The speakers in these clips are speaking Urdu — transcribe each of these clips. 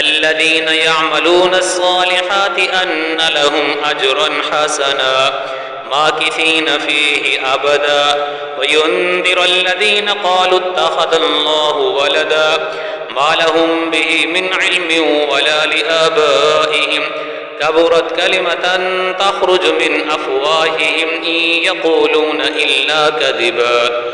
الذين يعملون الصالحات أن لهم أجرا حسنا ماكثين فيه أبدا وينذر الذين قالوا اتخذ الله ولدا ما لهم به من علم ولا لآبائهم كبرت كلمة تخرج من أفواههم إن يقولون إلا كذبا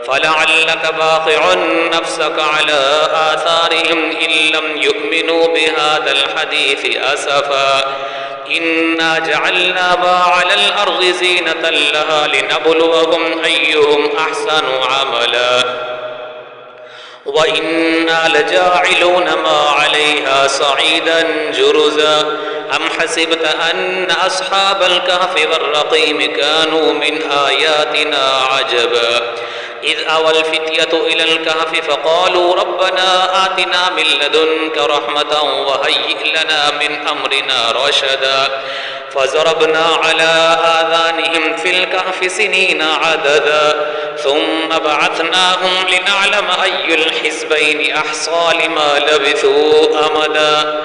فلعلك باخع نفسك على آثارهم إن لم يؤمنوا بهذا الحديث أسفا إنا جعلنا ما على الأرض زينة لها لنبلوهم أيهم أحسن عملا وإنا لجاعلون ما عليها صعيدا جرزا أم حسبت أن أصحاب الكهف والرقيم كانوا من آياتنا عجبا إذ أوى الفتية إلى الكهف فقالوا ربنا آتنا من لدنك رحمة وهيئ لنا من أمرنا رشدا فضربنا على آذانهم في الكهف سنين عددا ثم بعثناهم لنعلم أي الحزبين أحصى لما لبثوا أمدا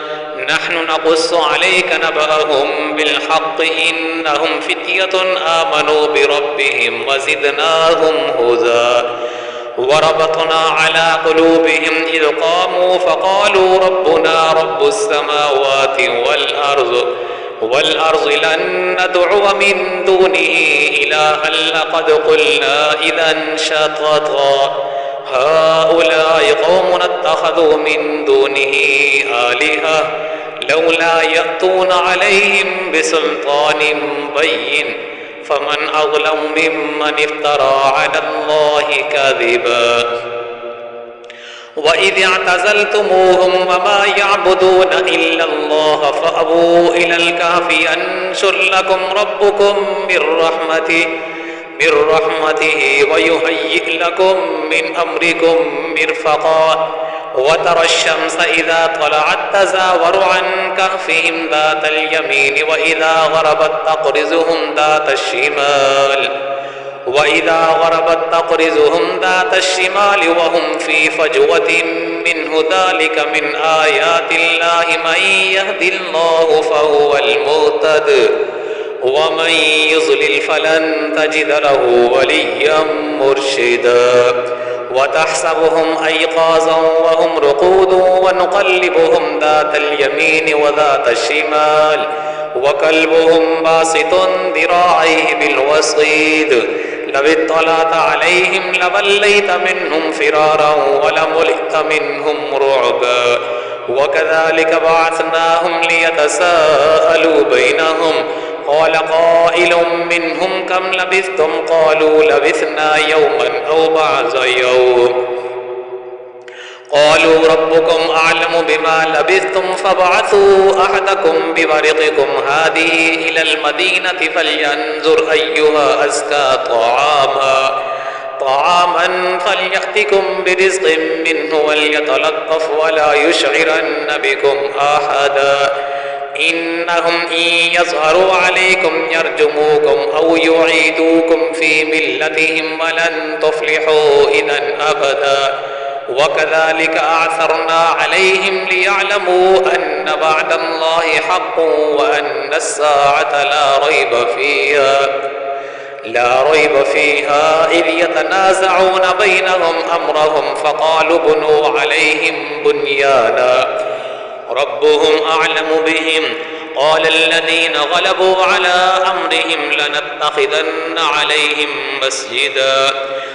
نحن نقص عليك نبأهم بالحق إنهم فتية آمنوا بربهم وزدناهم هدى وربطنا على قلوبهم إذ قاموا فقالوا ربنا رب السماوات والأرض لن ندعو من دونه إلها لقد قلنا إذا شططا هؤلاء قوم اتخذوا من دونه آلهة لولا يأتون عليهم بسلطان بين فمن أظلم ممن افترى على الله كذبا وإذ اعتزلتموهم وما يعبدون إلا الله فأبوا إلى الكهف ينشر لكم ربكم من رحمته ويهيئ لكم من أمركم مرفقا وترى الشمس إذا طلعت تزاور عن كهفهم ذات اليمين وإذا غربت تقرضهم ذات الشمال وهم في فجوة منه ذلك من آيات الله من يهد الله فهو المهتد ومن يضلل فلن تجد له وليا مرشدا وتحسبهم أيقاظا وهم رقود ونقلبهم ذات اليمين وذات الشمال وكلبهم باسط ذراعيه بالوصيد لو اطلعت عليهم لوليت منهم فرارا ولملئت منهم رعبا وكذلك بعثناهم ليتساءلوا بينهم قال قائل منهم كم لبثتم قالوا لبثنا يوما أو بعض يوم قالوا ربكم أعلم بما لبثتم فابعثوا أحدكم بورقكم هذه إلى المدينة فلينظر أيها أزكى طعاما فليأتكم برزق منه وليتلطف ولا يشعرن بكم أحدا إنهم إن يظهروا عليكم يرجموكم أو يعيدوكم في ملتهم ولن تفلحوا إذا أبدا وكذلك أعثرنا عليهم ليعلموا أن بعد الله حق وأن الساعة لا ريب فيها إذ يتنازعون بينهم أمرهم فقالوا بنوا عليهم بنيانا ربهم أعلم بهم قال الذين غلبوا على أمرهم لنتخذن عليهم مسجدا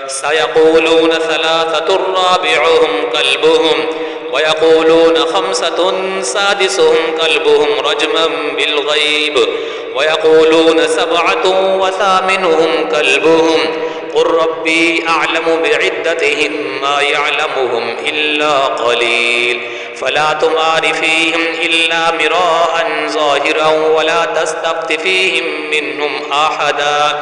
سيقولون ثلاثة رابعهم كلبهم ويقولون خمسة سادسهم كلبهم رجما بالغيب ويقولون سبعة وثامنهم كلبهم قل ربي أعلم بعدتهم ما يعلمهم إلا قليل فلا تمار فيهم إلا مراء ظاهرا ولا تستفت فيهم منهم أحدا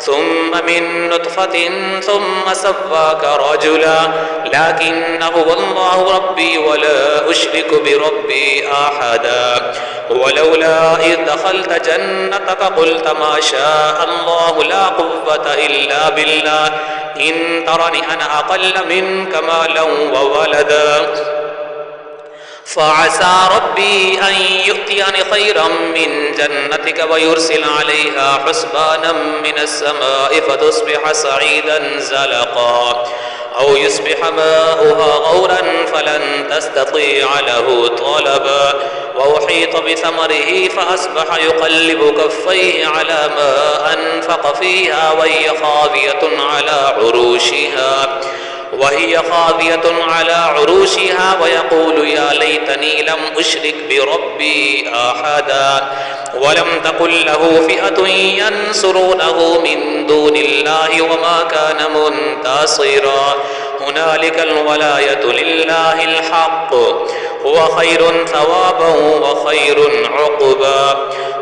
ثم من نطفة ثم سواك رجلا لكن هو الله ربي ولا أشرك بربي أحدا ولولا إذ دخلت جنتك قلت ما شاء الله لا قوة إلا بالله إن ترني أنا أقل منك مالا وولدا فعسى ربي أن يؤتيني خيرا من جنتك ويرسل عليها حسبانا من السماء فتصبح صعيدا زلقا أو يصبح ماؤها غورا فلن تستطيع له طلبا وأحيط بثمره فأصبح يقلب كفيه على ما أنفق فيها وهي خاوية على عروشها ويقول يا ليتني لم أشرك بربي أحدا ولم تكن له فئة ينصرونه من دون الله وما كان منتصرا هنالك الولاية لله الحق هو خير ثوابا وخير عقبا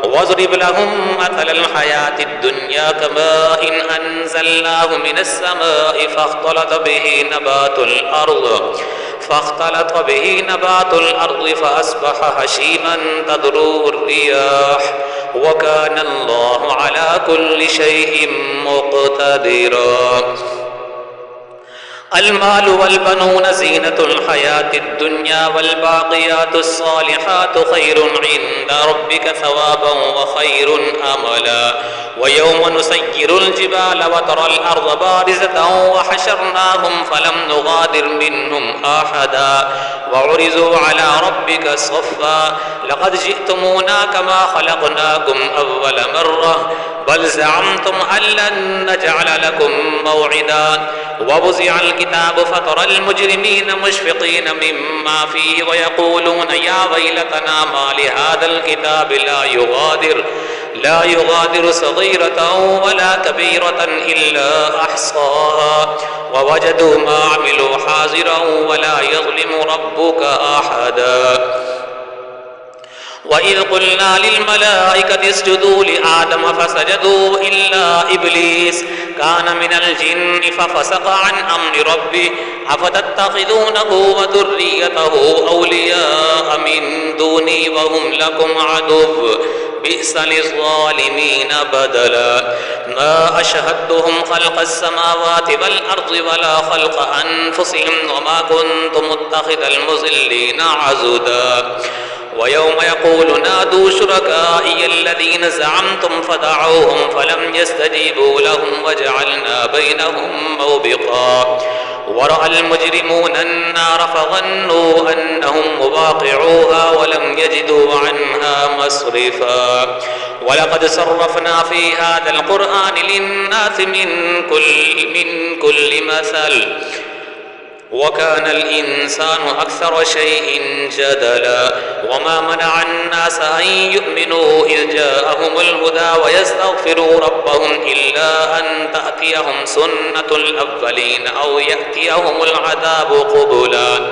واضرب لهم مثل الحياة الدنيا كماء أنزلناه من السماء فاختلط به نبات الأرض فأصبح هشيما تذروه الرياح وكان الله على كل شيء مقتدرا المال والبنون زينة الحياة الدنيا والباقيات الصالحات خير عند ربك ثوابا وخير أملا ويوم نسير الجبال وترى الأرض بارزة وحشرناهم فلم نغادر منهم أحدا وعرضوا على ربك صفا لقد جئتمونا كما خلقناكم أول مرة بل زعمتم أن لن نجعل لكم موعدا ووزع الكتاب فترى المجرمين مشفقين مما فيه ويقولون يا ويلتنا ما لهذا الكتاب لا يغادر صغيرة ولا كبيرة إلا أحصاها ووجدوا ما عملوا حاضرا ولا يظلم ربك أحدا وإذ قلنا للملائكة اسجدوا لآدم فسجدوا إلا إبليس كان من الجن ففسق عن أمر ربه أفتتخذونه وذريته أولياء من دوني وهم لكم عدو بئس للظالمين بدلا ما أشهدتهم خلق السماوات والأرض ولا خلق أنفسهم وما كنت متخذ المضلين عضدا ويوم يقول نادوا شركائي الذين زعمتم فدعوهم فلم يستجيبوا لهم وجعلنا بينهم موبقا ورأى المجرمون النار فظنوا أنهم مواقعوها ولم يجدوا عنها مصرفا ولقد صرفنا في هذا القرآن للناس من كل مثل وكان الإنسان أكثر شيء جدلا وما منع الناس أن يؤمنوا إذ جاءهم الهدى ويستغفروا ربهم إلا أن تأتيهم سنة الأولين أو يأتيهم العذاب قبلا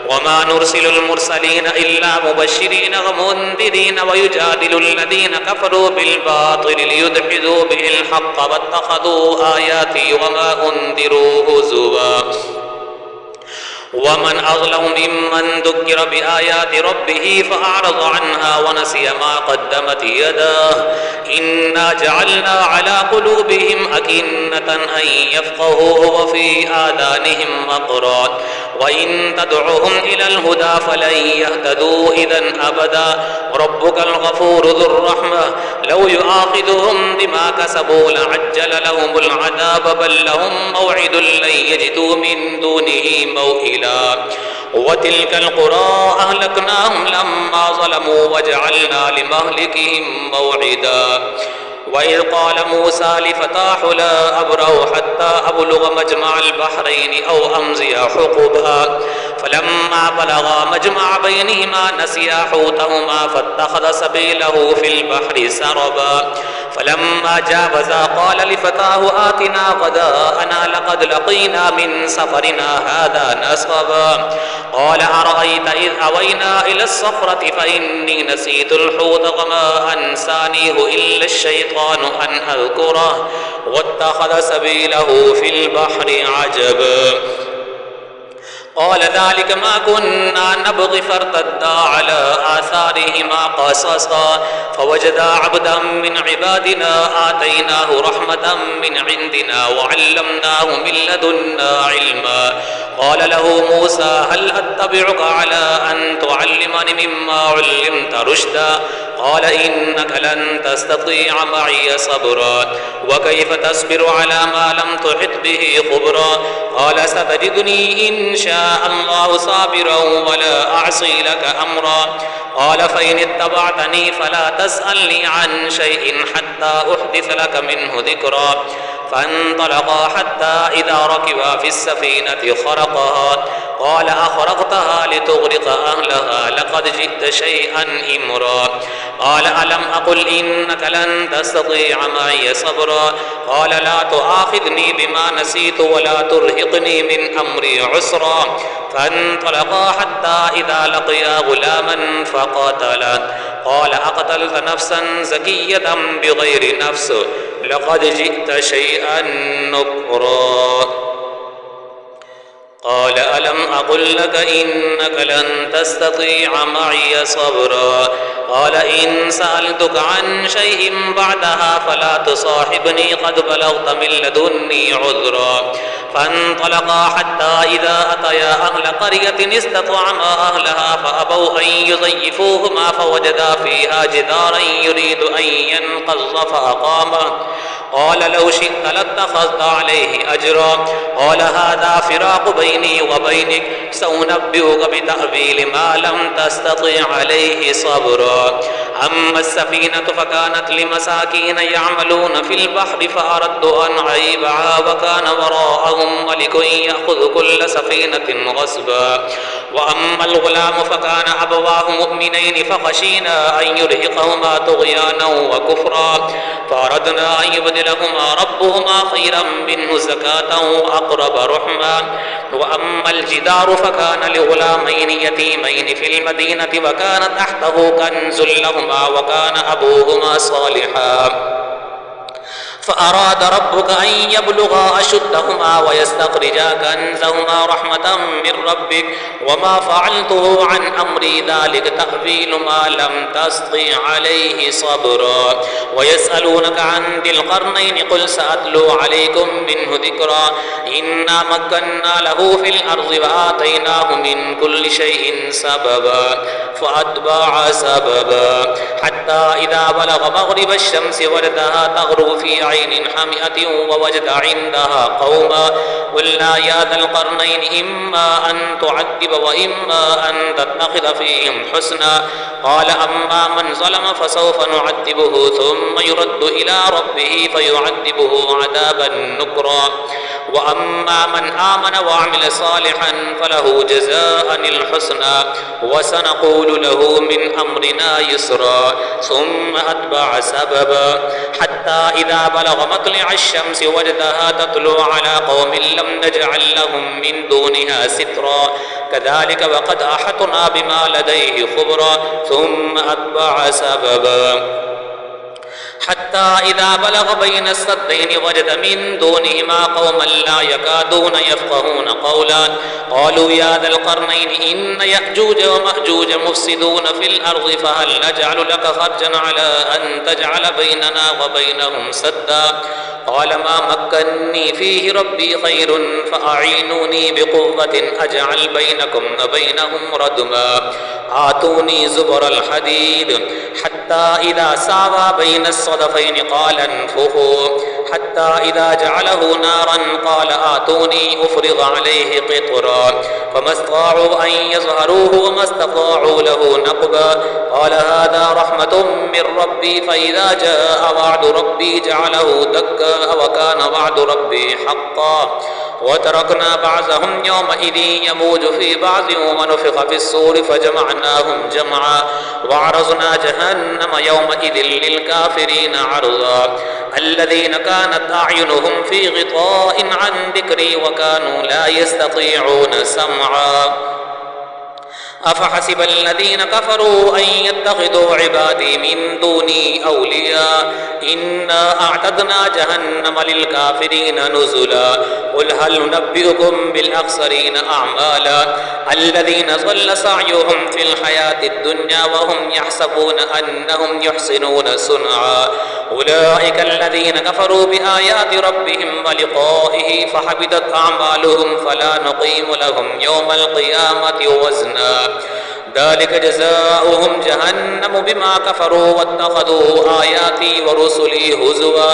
وما نرسل المرسلين إلا مبشرين ومنذرين ويجادل الذين كفروا بالباطل ليدحضوا به الحق واتخذوا آياتي وما أنذروا هزوا ومن أظلم ممن ذكر بآيات ربه فأعرض عنها ونسي ما قدمت يداه إنا جعلنا على قلوبهم أكنة أن يفقهوه وفي آذانهم وقرا وإن تدعهم إلى الهدى فلن يهتدوا إذا أبدا ربك الغفور ذو الرحمة لو يؤاخذهم بما كسبوا لعجل لهم العذاب بل لهم موعد لن يجدوا من دونه موئلا وتلك القرى أهلكناهم لما ظلموا وجعلنا لمهلكهم موعدا وإذ قال موسى لفتاه لا أبرح حتى أبلغ مجمع البحرين أو أمضي حقبا فلما بلغا مجمع بينهما نسيا حوتهما فاتخذ سبيله في البحر سربا فلما جاوزا قال لفتاه آتنا غداءنا لقد لقينا من سفرنا هذا نصبا قال أرأيت إذ أوينا إلى الصخرة فإني نسيت الحوت وما أنسانيه إلا الشيطان أن أذكره واتخذ سبيله في البحر عجبا قال ذلك ما كنا نبغي فارتدا على آثارهما قصصا فوجدا عبدا من عبادنا آتيناه رحمة من عندنا وعلمناه من لدنا علما قال له موسى هل أتبعك على أن تعلمني مما علمت رشدا قال إنك لن تستطيع معي صبرا وكيف تصبر على ما لم تحط به خبرا قال ستجدني إن شاء الله صابرا ولا أعصي لك أمرا قال فإن اتبعتني فلا تسألني عن شيء حتى أحدث لك منه ذكرا فانطلقا حتى إذا ركبا في السفينة خرقها قال أخرقتها لتغرق أهلها لقد جئت شيئا إمرا قال ألم أقل إنك لن تستطيع معي صبرا قال لا تؤاخذني بما نسيت ولا ترهقني من أمري عسرا فانطلقا حتى إذا لقيا غلاما فقتله قال أقتلت نفسا زكية بغير نفس لقد جئت شيئا نكرا قال ألم أقل لك إنك لن تستطيع معي صبرا قال إن سألتك عن شيء بعدها فلا تصاحبني قد بلغت من لدني عذرا فانطلقا حتى إذا أتيا أهل قرية استطعما أهلها فأبوا أن يضيفوهما فوجدا فيها جدارا يريد أن ينقض فأقامه قال لو شئت لاتخذت عليه أجرا قال هذا فراق بيني وبينك سأنبئك بتأويل ما لم تستطع عليه صبرا أما السفينة فكانت لمساكين يعملون في البحر فأردت أن أعيبها وكان وراءهم ملك يأخذ كل سفينة غصبا وأما الغلام فكان أبواه مؤمنين فخشينا أن يرهقهما طغيانا وكفرا فأردنا أن يبدلهما ربهما خيرا منه زكاة وأقرب رحما وأما الجدار فكان لغلامين يتيمين في المدينة وكان تحته كنز لهما وكان أبوهما صالحا فأراد ربك أن يبلغا أشدهما ويستخرجا كنزهما رحمة من ربك وما فعلته عن أمري ذلك تأويل ما لم تستطع عليه صبرا ويسألونك عن ذي القرنين قل سأتلو عليكم منه ذكرا إنا مكنا له في الأرض وآتيناه من كل شيء سببا فأتبع سببا حتى إذا بلغ مغرب الشمس وجدها تغرب في عين حمئة ووجد عندها قوما قلنا يا ذا القرنين إما أن تعذب وإما أن تتخذ فيهم حسنا قال أما من ظلم فسوف نعذبه ثم يرد إلى ربه فيعذبه عذابا نكرا وأما من آمن وعمل صالحا فله جزاء الحسنى وسنقول له من أمرنا يسرا ثم أتبع سببا حتى إذا بلغ مطلع الشمس وجدها تطلع على قوم لم نجعل لهم من دونها سترا كذلك وقد أحطنا بما لديه خبرا ثم أتبع سببا حتى إذا بلغ بين السدين وجد من دونهما قوما لا يكادون يفقهون قولا قالوا يا ذا القرنين إن يأجوج ومأجوج مفسدون في الأرض فهل نجعل لك خرجا على أن تجعل بيننا وبينهم سدا قال ما مكني فيه ربي خير فأعينوني بقوة أجعل بينكم وبينهم ردما آتوني زبر الحديد حتى إذا ساوى بين الصدفين قال انفخوا حتى إذا جعله نارا قال آتوني أفرغ عليه قطرا فما استطاعوا أن يظهروه وما استطاعوا له نقبا قال هذا رحمة من ربي فإذا جاء وعد ربي جعله دكا وكان وعد ربي حقا وتركنا بعضهم يومئذ يموج في بعض ونفخ في الصور فجمعناهم جمعا وعرضنا جهنم يومئذ للكافرين عرضا الذين كانت أعينهم في غطاء عن ذكري وكانوا لا يستطيعون سمعا أفحسب الذين كفروا أن يتخذوا عبادي من دوني أولياء إنا أعتدنا جهنم للكافرين نزلا قل هل ننبئكم بالأخسرين أعمالا الذين ضل سعيهم في الحياة الدنيا وهم يحسبون أنهم يحسنون صنعا أولئك الذين كفروا بآيات ربهم ولقائه فحبطت أعمالهم فلا نقيم لهم يوم القيامة وزنا ذلك جزاؤهم جهنم بما كفروا واتخذوا آياتي ورسلي هزوا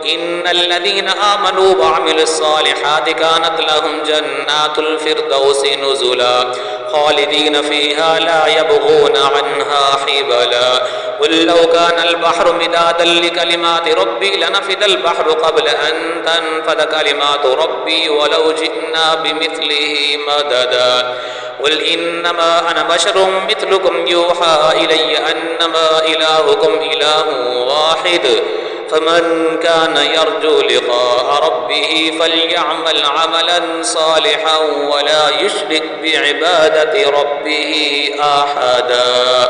إن الذين آمنوا وعملوا الصالحات كانت لهم جنات الفردوس نزلا خالدين فيها لا يبغون عنها حبلا قل لو كان البحر مدادا لكلمات ربي لنفد البحر قبل أن تنفد كلمات ربي ولو جئنا بمثله مددا قل إنما أنا بشر مثلكم يوحى إلي أنما إلهكم إله واحد فمن كان يرجو لقاء ربه فليعمل عملا صالحا ولا يشرك بعبادة ربه أحدا.